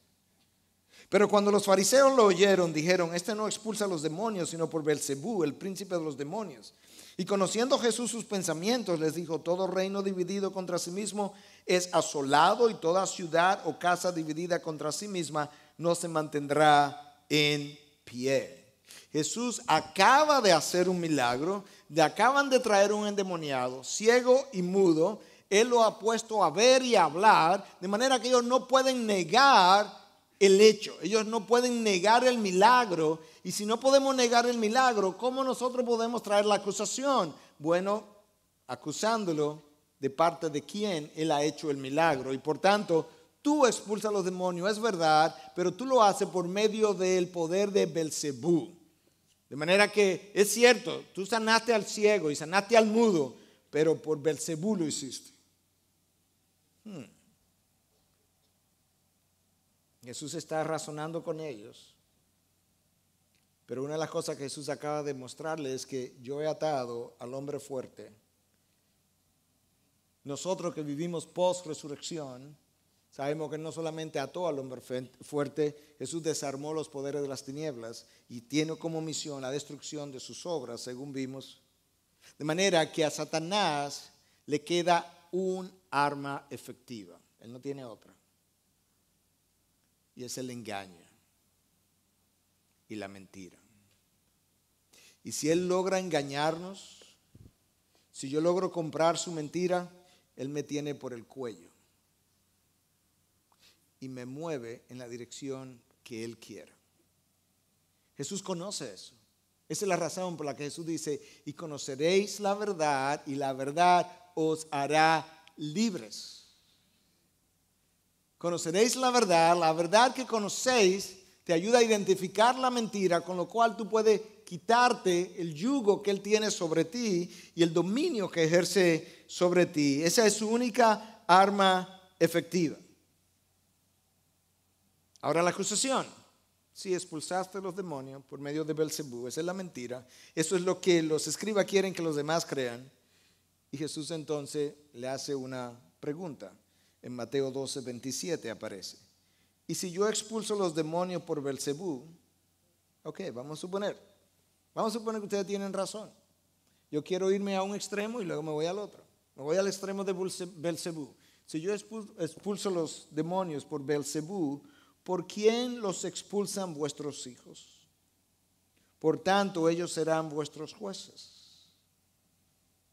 Speaker 1: Pero cuando los fariseos lo oyeron, dijeron, este no expulsa a los demonios, sino por Beelzebú, el príncipe de los demonios. Y conociendo Jesús sus pensamientos, les dijo, todo reino dividido contra sí mismo es asolado, y toda ciudad o casa dividida contra sí misma no se mantendrá en pie. Jesús acaba de hacer un milagro, le acaban de traer un endemoniado, ciego y mudo. Él lo ha puesto a ver y a hablar, de manera que ellos no pueden negar el hecho, ellos no pueden negar el milagro. Y si no podemos negar el milagro, ¿cómo nosotros podemos traer la acusación? Bueno, acusándolo de parte de quien él ha hecho el milagro. Y por tanto, tú expulsas a los demonios, es verdad, pero tú lo haces por medio del poder de Beelzebú. De manera que es cierto, tú sanaste al ciego y sanaste al mudo, pero por Beelzebú lo hiciste. Jesús está razonando con ellos. Pero una de las cosas que Jesús acaba de mostrarles es que yo he atado al hombre fuerte. Nosotros que vivimos post-resurrección, sabemos que no solamente ató al hombre fuerte, Jesús desarmó los poderes de las tinieblas y tiene como misión la destrucción de sus obras, según vimos. De manera que a Satanás le queda un arma efectiva. Él no tiene otra. Y es el engaño y la mentira. Y si él logra engañarnos, si yo logro comprar su mentira, él me tiene por el cuello y me mueve en la dirección que él quiera. Jesús conoce eso. Esa es la razón por la que Jesús dice, y conoceréis la verdad, y la verdad os hará libres. Conoceréis la verdad que conocéis te ayuda a identificar la mentira, con lo cual tú puedes quitarte el yugo que él tiene sobre ti y el dominio que ejerce sobre ti. Esa es su única arma efectiva. Ahora la acusación. Si expulsaste los demonios por medio de Beelzebú, esa es la mentira. Eso es lo que los escribas quieren que los demás crean. Y Jesús entonces le hace una pregunta. En Mateo 12:27 aparece. Y si yo expulso los demonios por Beelzebú, vamos a suponer que ustedes tienen razón. Yo quiero irme a un extremo y luego me voy al otro. Me voy al extremo de Beelzebú. Si yo expulso los demonios por Beelzebú, ¿por quién los expulsan vuestros hijos? Por tanto, ellos serán vuestros jueces.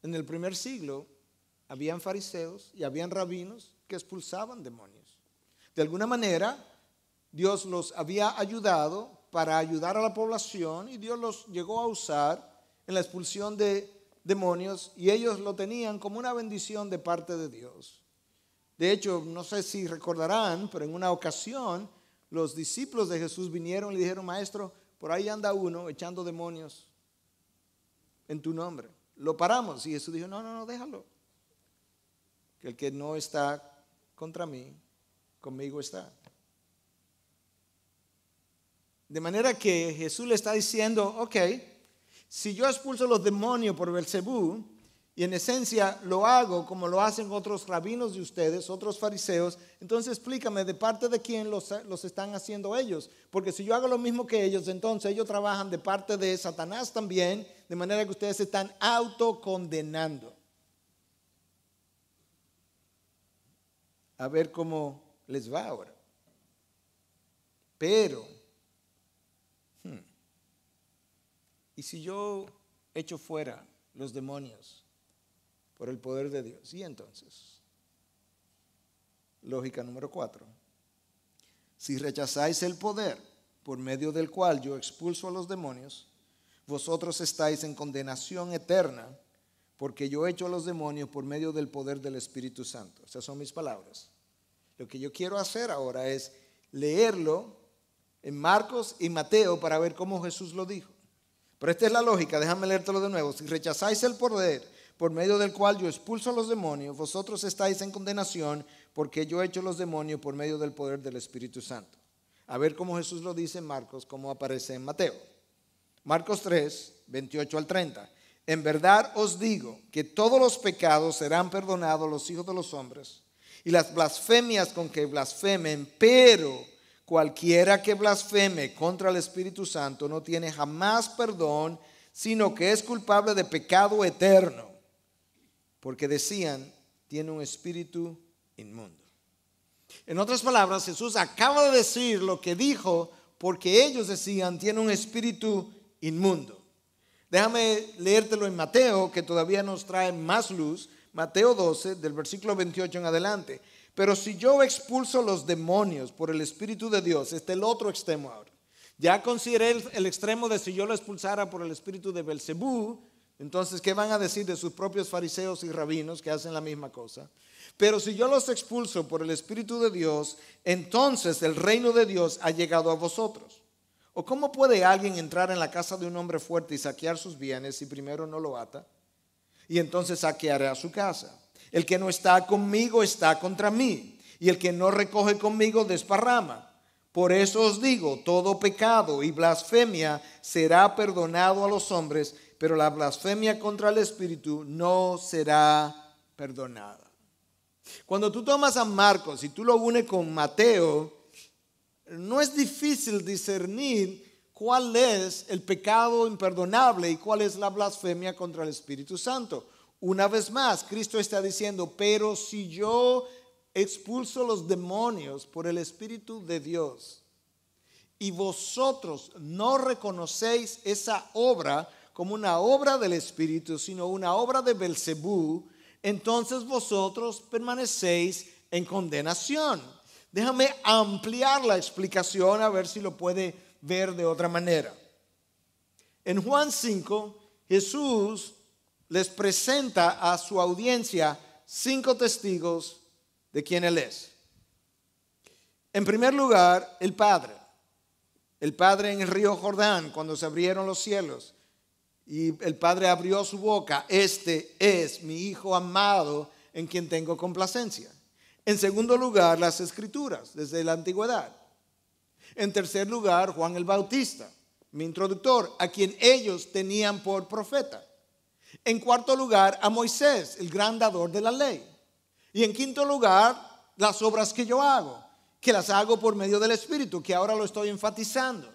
Speaker 1: En el primer siglo habían fariseos y habían rabinos que expulsaban demonios. De alguna manera, Dios los había ayudado para ayudar a la población y Dios los llegó a usar en la expulsión de demonios y ellos lo tenían como una bendición de parte de Dios. De hecho, no sé si recordarán, pero en una ocasión los discípulos de Jesús vinieron y le dijeron, maestro, por ahí anda uno echando demonios en tu nombre. Lo paramos y Jesús dijo, no, déjalo. Que el que no está contra mí, conmigo está. De manera que Jesús le está diciendo, si yo expulso los demonios por Beelzebú, y en esencia lo hago como lo hacen otros rabinos de ustedes, otros fariseos, entonces explícame de parte de quién los están haciendo ellos. Porque si yo hago lo mismo que ellos, entonces ellos trabajan de parte de Satanás también, de manera que ustedes se están autocondenando. A ver cómo les va ahora. Pero, ¿y si yo echo fuera los demonios por el poder de Dios? Y entonces, lógica número 4. Si rechazáis el poder por medio del cual yo expulso a los demonios, vosotros estáis en condenación eterna, porque yo echo a los demonios por medio del poder del Espíritu Santo. Esas son mis palabras. Lo que yo quiero hacer ahora es leerlo en Marcos y Mateo para ver cómo Jesús lo dijo. Pero esta es la lógica, déjame leértelo de nuevo. Si rechazáis el poder por medio del cual yo expulso a los demonios, vosotros estáis en condenación, porque yo echo los demonios por medio del poder del Espíritu Santo. A ver cómo Jesús lo dice en Marcos, cómo aparece en Mateo. Marcos 3, 28 al 30. En verdad os digo que todos los pecados serán perdonados a los hijos de los hombres y las blasfemias con que blasfemen, pero cualquiera que blasfeme contra el Espíritu Santo no tiene jamás perdón, sino que es culpable de pecado eterno, porque decían, tiene un espíritu inmundo. En otras palabras, Jesús acaba de decir lo que dijo porque ellos decían, tiene un espíritu inmundo. Déjame leértelo en Mateo, que todavía nos trae más luz. Mateo 12, del versículo 28 en adelante. Pero si yo expulso los demonios por el Espíritu de Dios, este es el otro extremo ahora. Ya consideré el extremo de si yo lo expulsara por el espíritu de Belcebú. Entonces, ¿qué van a decir de sus propios fariseos y rabinos que hacen la misma cosa? Pero si yo los expulso por el Espíritu de Dios, entonces el reino de Dios ha llegado a vosotros. ¿O cómo puede alguien entrar en la casa de un hombre fuerte y saquear sus bienes si primero no lo ata? Y entonces saqueará su casa. El que no está conmigo está contra mí, y el que no recoge conmigo desparrama. Por eso os digo, todo pecado y blasfemia será perdonado a los hombres, pero la blasfemia contra el Espíritu no será perdonada. Cuando tú tomas a Marcos y tú lo unes con Mateo, no es difícil discernir cuál es el pecado imperdonable y cuál es la blasfemia contra el Espíritu Santo. Una vez más, Cristo está diciendo, pero si yo expulso los demonios por el Espíritu de Dios y vosotros no reconocéis esa obra como una obra del Espíritu, sino una obra de Belcebú, entonces vosotros permanecéis en condenación. Déjame ampliar la explicación a ver si lo puede ver de otra manera. En Juan 5, Jesús les presenta a su audiencia 5 testigos de quién Él es. En primer lugar, el Padre. El Padre en el río Jordán, cuando se abrieron los cielos y el Padre abrió su boca, este es mi Hijo amado en quien tengo complacencia. En segundo lugar, las Escrituras desde la antigüedad. En tercer lugar, Juan el Bautista, mi introductor, a quien ellos tenían por profeta. En cuarto lugar, a Moisés, el gran dador de la ley. Y en quinto lugar, las obras que yo hago, que las hago por medio del Espíritu, que ahora lo estoy enfatizando.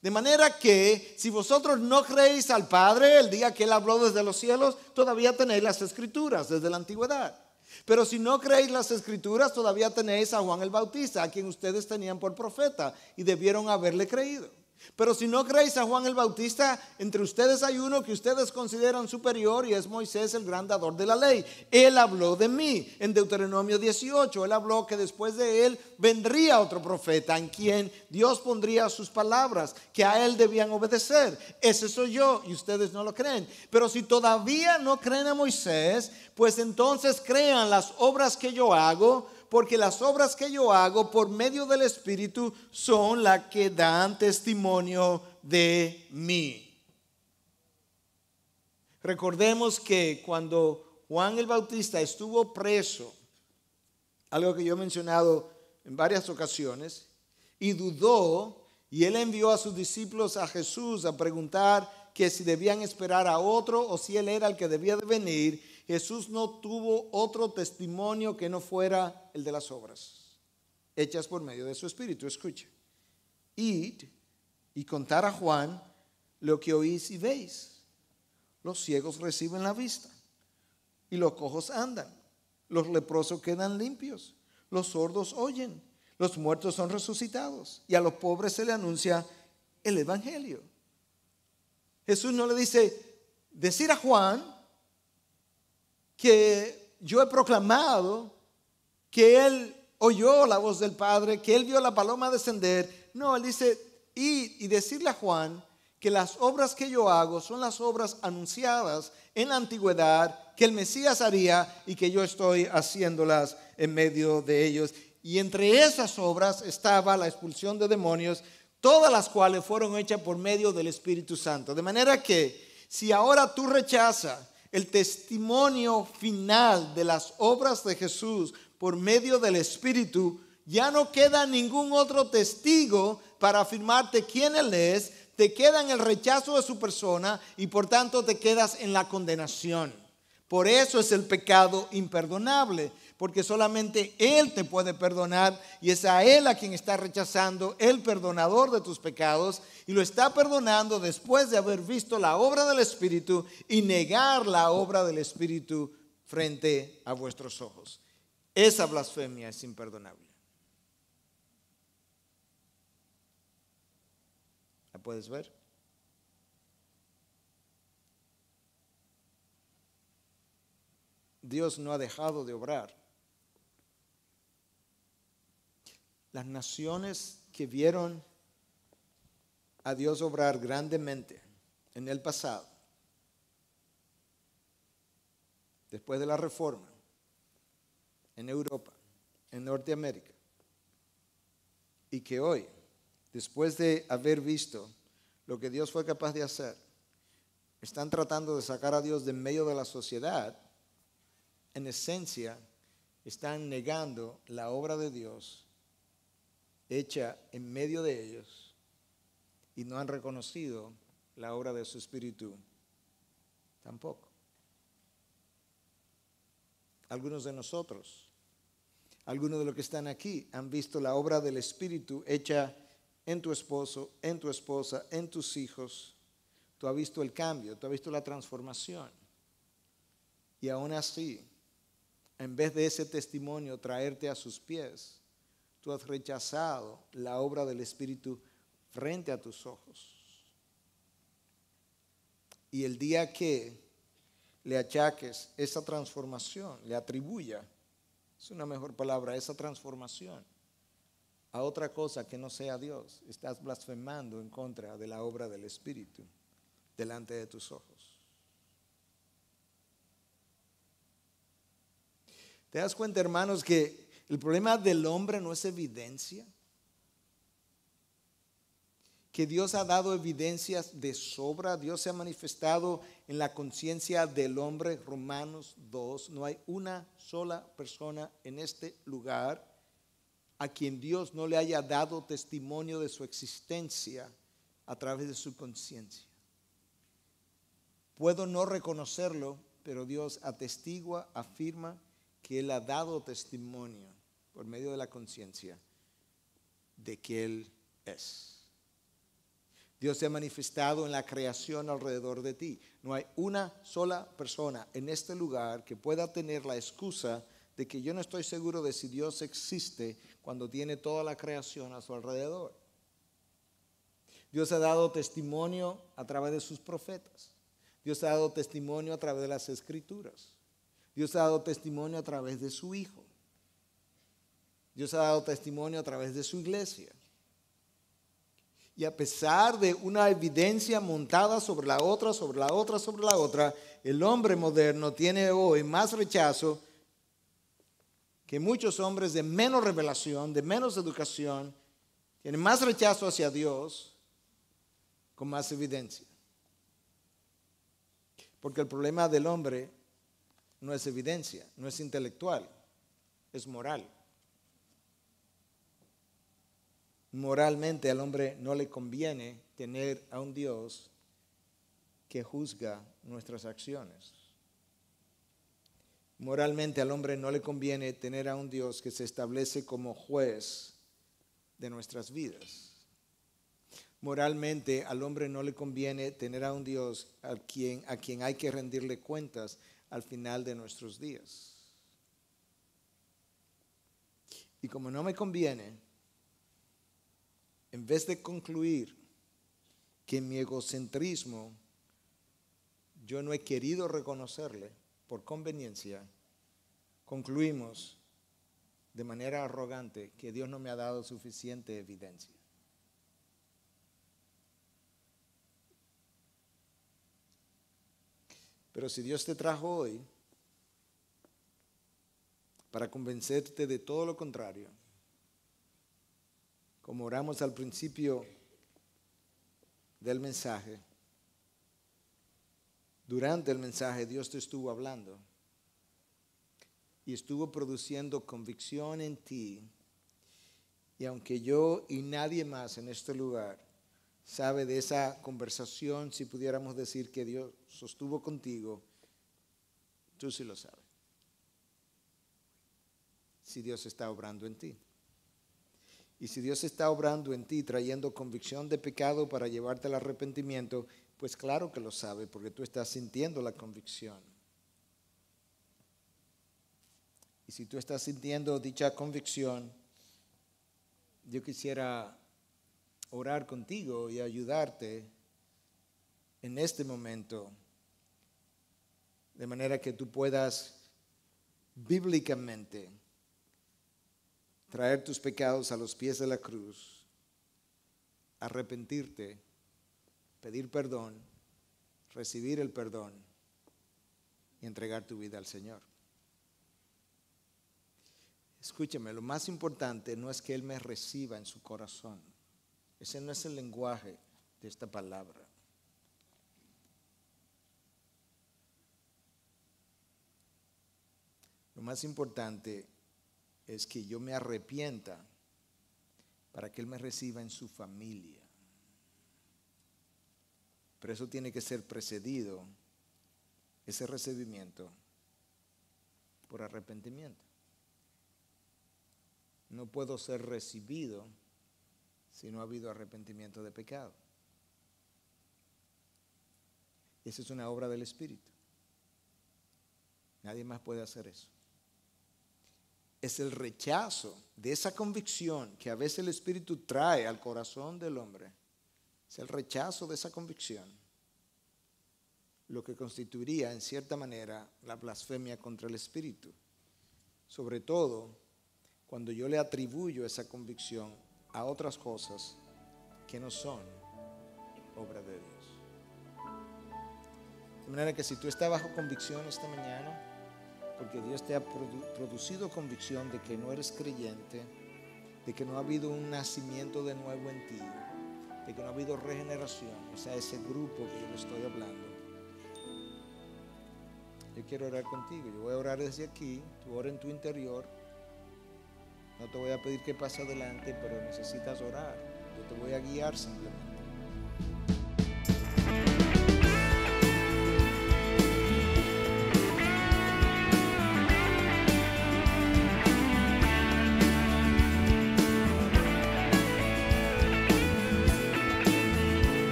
Speaker 1: De manera que si vosotros no creéis al Padre el día que Él habló desde los cielos, todavía tenéis las Escrituras desde la antigüedad. Pero si no creéis las Escrituras, todavía tenéis a Juan el Bautista, a quien ustedes tenían por profeta y debieron haberle creído. Pero si no creéis a Juan el Bautista, entre ustedes hay uno que ustedes consideran superior y es Moisés, el gran dador de la ley. Él habló de mí en Deuteronomio 18. Él habló que después de él vendría otro profeta en quien Dios pondría sus palabras, que a él debían obedecer. Ese soy yo y ustedes no lo creen. Pero si todavía no creen a Moisés, pues entonces crean las obras que yo hago, porque las obras que yo hago por medio del Espíritu son las que dan testimonio de mí. Recordemos que cuando Juan el Bautista estuvo preso, algo que yo he mencionado en varias ocasiones, y dudó, y él envió a sus discípulos a Jesús a preguntar que si debían esperar a otro o si él era el que debía de venir. Jesús no tuvo otro testimonio que no fuera el de las obras hechas por medio de su Espíritu. Escuche: id y contar a Juan lo que oís y veis. los ciegos reciben la vista y los cojos andan, los leprosos quedan limpios, los sordos oyen, los muertos son resucitados y a los pobres se le anuncia el evangelio. Jesús no le dice, decir a Juan que yo he proclamado que él oyó la voz del Padre, que él vio la paloma descender. No, él dice, y decirle a Juan que las obras que yo hago son las obras anunciadas en la antigüedad que el Mesías haría y que yo estoy haciéndolas en medio de ellos. Y entre esas obras estaba la expulsión de demonios, todas las cuales fueron hechas por medio del Espíritu Santo. De manera que si ahora tú rechazas el testimonio final de las obras de Jesús por medio del Espíritu, ya no queda ningún otro testigo para afirmarte quién Él es. Te queda en el rechazo de su persona y por tanto te quedas en la condenación. Por eso es el pecado imperdonable, porque solamente Él te puede perdonar y es a Él a quien está rechazando, el perdonador de tus pecados, y lo está perdonando después de haber visto la obra del Espíritu y negar la obra del Espíritu frente a vuestros ojos. Esa blasfemia es imperdonable. ¿La puedes ver? Dios no ha dejado de obrar. Las naciones que vieron a Dios obrar grandemente en el pasado, después de la Reforma, en Europa, en Norteamérica, y que hoy, después de haber visto lo que Dios fue capaz de hacer, están tratando de sacar a Dios de en medio de la sociedad. En esencia, están negando la obra de Dios hecha en medio de ellos y no han reconocido la obra de su Espíritu tampoco. Algunos de nosotros, algunos de los que están aquí, han visto la obra del Espíritu hecha en tu esposo, en tu esposa, en tus hijos. Tú has visto el cambio, tú has visto la transformación. Y aún así, en vez de ese testimonio traerte a sus pies, tú has rechazado la obra del Espíritu frente a tus ojos. Y el día que le achaques esa transformación, le atribuya, es una mejor palabra, esa transformación a otra cosa que no sea Dios, estás blasfemando en contra de la obra del Espíritu delante de tus ojos. ¿Te das cuenta, hermanos, que el problema del hombre no es evidencia? Que Dios ha dado evidencias de sobra. Dios se ha manifestado en la conciencia del hombre. Romanos 2. No hay una sola persona en este lugar a quien Dios no le haya dado testimonio de su existencia a través de su conciencia. Puedo no reconocerlo, pero Dios atestigua, afirma que Él ha dado testimonio por medio de la conciencia de que Él es. Dios se ha manifestado en la creación alrededor de ti. No hay una sola persona en este lugar que pueda tener la excusa de que yo no estoy seguro de si Dios existe cuando tiene toda la creación a su alrededor. Dios ha dado testimonio a través de sus profetas. Dios ha dado testimonio a través de las Escrituras. Dios ha dado testimonio a través de su Hijo. Dios ha dado testimonio a través de su iglesia. Y a pesar de una evidencia montada sobre la otra, sobre la otra, sobre la otra, el hombre moderno tiene hoy más rechazo que muchos hombres de menos revelación, de menos educación, tienen más rechazo hacia Dios con más evidencia. Porque el problema del hombre no es evidencia, no es intelectual, es moral. Moralmente al hombre no le conviene tener a un Dios que juzga nuestras acciones. Moralmente al hombre no le conviene tener a un Dios que se establece como juez de nuestras vidas. moralmente al hombre no le conviene tener a un Dios a quien hay que rendirle cuentas al final de nuestros días. Y como no me conviene, en vez de concluir que en mi egocentrismo yo no he querido reconocerle por conveniencia, concluimos de manera arrogante que Dios no me ha dado suficiente evidencia. Pero si Dios te trajo hoy para convencerte de todo lo contrario, como oramos al principio del mensaje, durante el mensaje Dios te estuvo hablando y estuvo produciendo convicción en ti. Y aunque yo y nadie más en este lugar sabe de esa conversación, si pudiéramos decir que Dios sostuvo contigo, tú sí lo sabes. Si Dios está obrando en ti. Y si Dios está obrando en ti, trayendo convicción de pecado para llevarte al arrepentimiento, pues claro que lo sabe, porque tú estás sintiendo la convicción. Y si tú estás sintiendo dicha convicción, yo quisiera orar contigo y ayudarte en este momento, de manera que tú puedas bíblicamente traer tus pecados a los pies de la cruz, arrepentirte, pedir perdón, recibir el perdón y entregar tu vida al Señor. Escúchame, lo más importante no es que Él me reciba en su corazón. Ese no es el lenguaje de esta palabra. Lo más importante es que yo me arrepienta para que Él me reciba en su familia. Pero eso tiene que ser precedido, ese recibimiento, por arrepentimiento. No puedo ser recibido si no ha habido arrepentimiento de pecado. Esa es una obra del Espíritu. Nadie más puede hacer eso. Es el rechazo de esa convicción que a veces el Espíritu trae al corazón del hombre. Es el rechazo de esa convicción lo que constituiría en cierta manera la blasfemia contra el Espíritu. Sobre todo cuando yo le atribuyo esa convicción a otras cosas que no son obra de Dios. De manera que si tú estás bajo convicción esta mañana, porque Dios te ha producido convicción de que no eres creyente, de que no ha habido un nacimiento de nuevo en ti, de que no ha habido regeneración, o sea, ese grupo que yo le estoy hablando, yo quiero orar contigo. Yo voy a orar desde aquí, tú ora en tu interior. No te voy a pedir que pases adelante, pero necesitas orar. Yo te voy a guiar simplemente.